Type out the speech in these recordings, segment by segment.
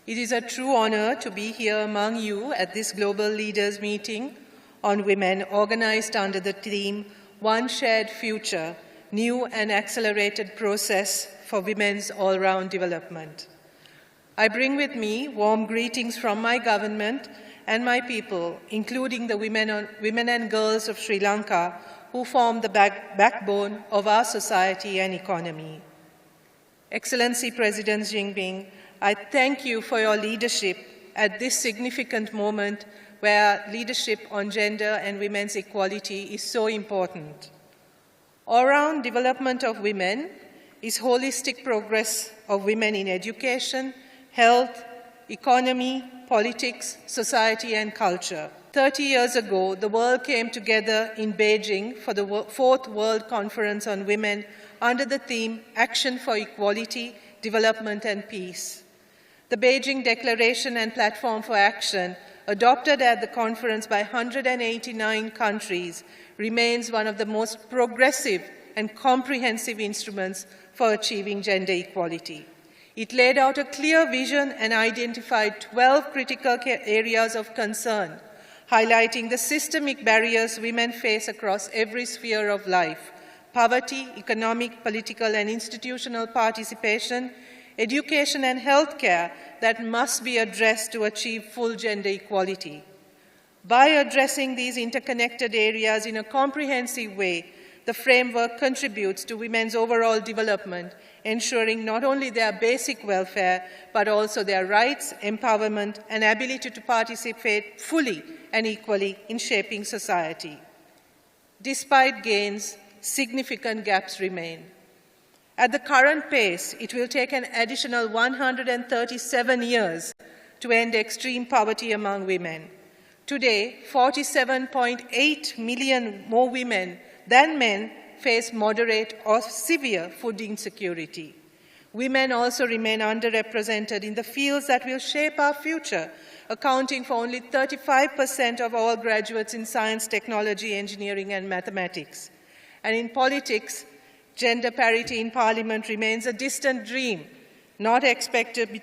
It is a true honor to be here among you at this Global Leaders Meeting on Women, organized under the theme, One Shared Future, New and Accelerated Process for Women's All-Round Development. I bring with me warm greetings from my government and my people, including the women and girls of Sri Lanka, who form the backbone of our society and economy. Excellency President Jinping, I thank you for your leadership at this significant moment where leadership on gender and women's equality is so important. All-round development of women is holistic progress of women in education, health, economy, politics, society, and culture. 30 years ago, the world came together in Beijing for the 4th World Conference on Women under the theme Action for Equality, Development and Peace. The Beijing Declaration and Platform for Action, adopted at the conference by 189 countries, remains one of the most progressive and comprehensive instruments for achieving gender equality. It laid out a clear vision and identified 12 critical areas of concern, highlighting the systemic barriers women face across every sphere of life: poverty, economic, political, and institutional participation, education, and healthcare that must be addressed to achieve full gender equality. By addressing these interconnected areas in a comprehensive way, the framework contributes to women's overall development, ensuring not only their basic welfare, but also their rights, empowerment, and ability to participate fully and equally in shaping society. Despite gains, significant gaps remain. At the current pace, it will take an additional 137 years to end extreme poverty among women. Today, 47.8 million more women than men face moderate or severe food insecurity. Women also remain underrepresented in the fields that will shape our future, accounting for only 35% of all graduates in science, technology, engineering, and mathematics. And in politics, gender parity in parliament remains a distant dream, not expected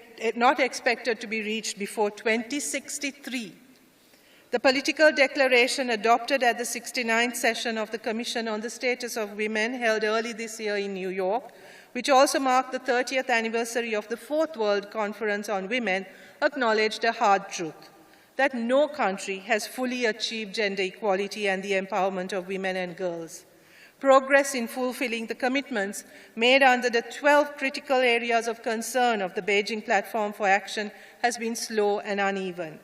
to be reached before 2063. The political declaration adopted at the 69th session of the Commission on the Status of Women, held early this year in New York, which also marked the 30th anniversary of the 4th World Conference on Women, acknowledged a hard truth: that no country has fully achieved gender equality and the empowerment of women and girls. Progress in fulfilling the commitments made under the 12 critical areas of concern of the Beijing Platform for Action has been slow and uneven.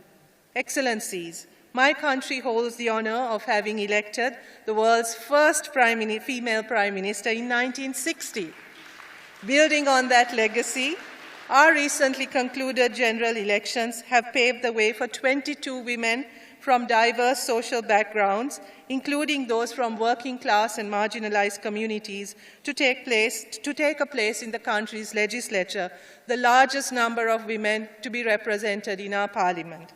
Excellencies, my country holds the honor of having elected the world's first female Prime Minister in 1960. Building on that legacy, our recently concluded general elections have paved the way for 22 women from diverse social backgrounds, including those from working class and marginalized communities, to take a place in the country's legislature, the largest number of women to be represented in our parliament.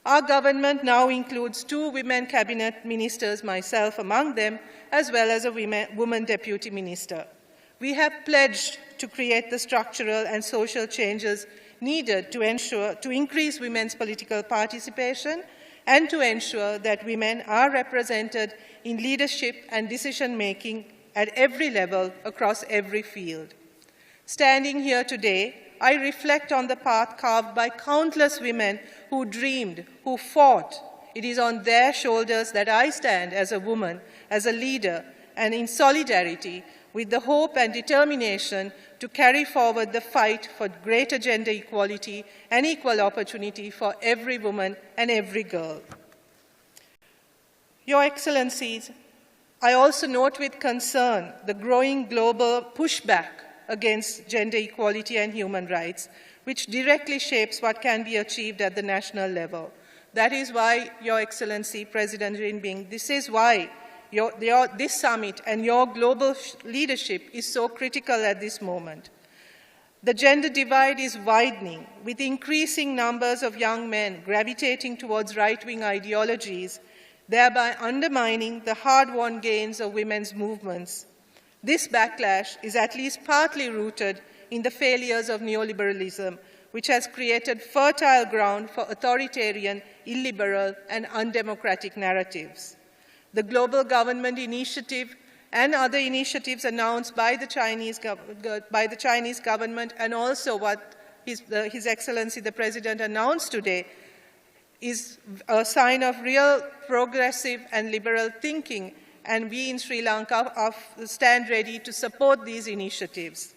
Our government now includes 2 women cabinet ministers, myself among them, as well as a woman deputy minister. We have pledged to create the structural and social changes needed to increase women's political participation and to ensure that women are represented in leadership and decision-making at every level across every field. Standing here today, I reflect on the path carved by countless women who dreamed, who fought. It is on their shoulders that I stand as a woman, as a leader, and in solidarity with the hope and determination to carry forward the fight for greater gender equality and equal opportunity for every woman and every girl. Your Excellencies, I also note with concern the growing global pushback against gender equality and human rights, which directly shapes what can be achieved at the national level. That is why, Your Excellency, President Jinping, this is why this summit and your global leadership is so critical at this moment. The gender divide is widening, with increasing numbers of young men gravitating towards right-wing ideologies, thereby undermining the hard-won gains of women's movements. This backlash is at least partly rooted in the failures of neoliberalism, which has created fertile ground for authoritarian, illiberal, and undemocratic narratives. The Global Government Initiative and other initiatives announced by the Chinese government, and also what His Excellency the President announced today, is a sign of real progressive and liberal thinking, and we in Sri Lanka stand ready to support these initiatives.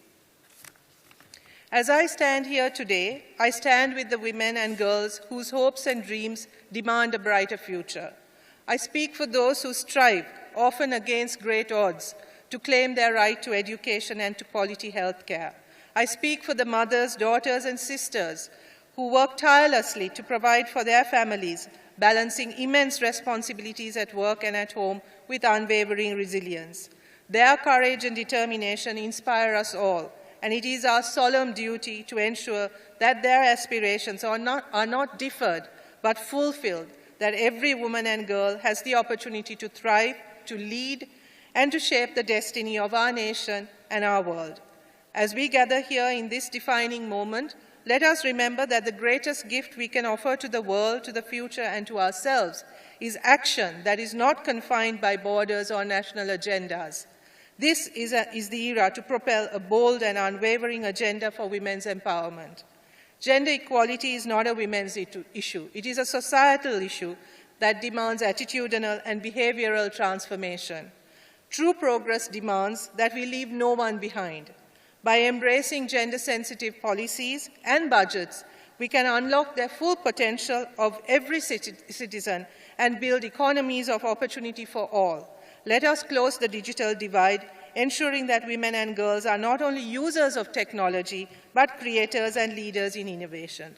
As I stand here today, I stand with the women and girls whose hopes and dreams demand a brighter future. I speak for those who strive, often against great odds, to claim their right to education and to quality health care. I speak for the mothers, daughters, and sisters who work tirelessly to provide for their families, balancing immense responsibilities at work and at home with unwavering resilience. Their courage and determination inspire us all, and it is our solemn duty to ensure that their aspirations are not deferred but fulfilled, that every woman and girl has the opportunity to thrive, to lead, and to shape the destiny of our nation and our world. As we gather here in this defining moment, let us remember that the greatest gift we can offer to the world, to the future, and to ourselves is action that is not confined by borders or national agendas. This is the era to propel a bold and unwavering agenda for women's empowerment. Gender equality is not a women's issue. It is a societal issue that demands attitudinal and behavioral transformation. True progress demands that we leave no one behind. By embracing gender-sensitive policies and budgets, we can unlock the full potential of every citizen and build economies of opportunity for all. Let us close the digital divide, ensuring that women and girls are not only users of technology, but creators and leaders in innovation.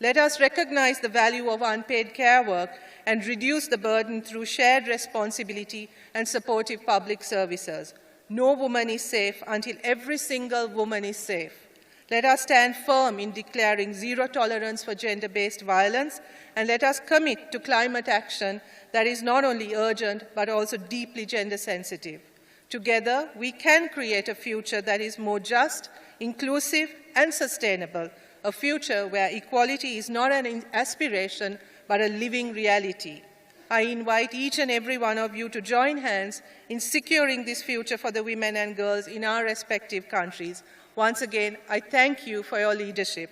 Let us recognize the value of unpaid care work and reduce the burden through shared responsibility and supportive public services. No woman is safe until every single woman is safe. Let us stand firm in declaring zero tolerance for gender-based violence, and let us commit to climate action that is not only urgent, but also deeply gender-sensitive. Together, we can create a future that is more just, inclusive, and sustainable, a future where equality is not an aspiration, but a living reality. I invite each and every one of you to join hands in securing this future for the women and girls in our respective countries. Once again, I thank you for your leadership.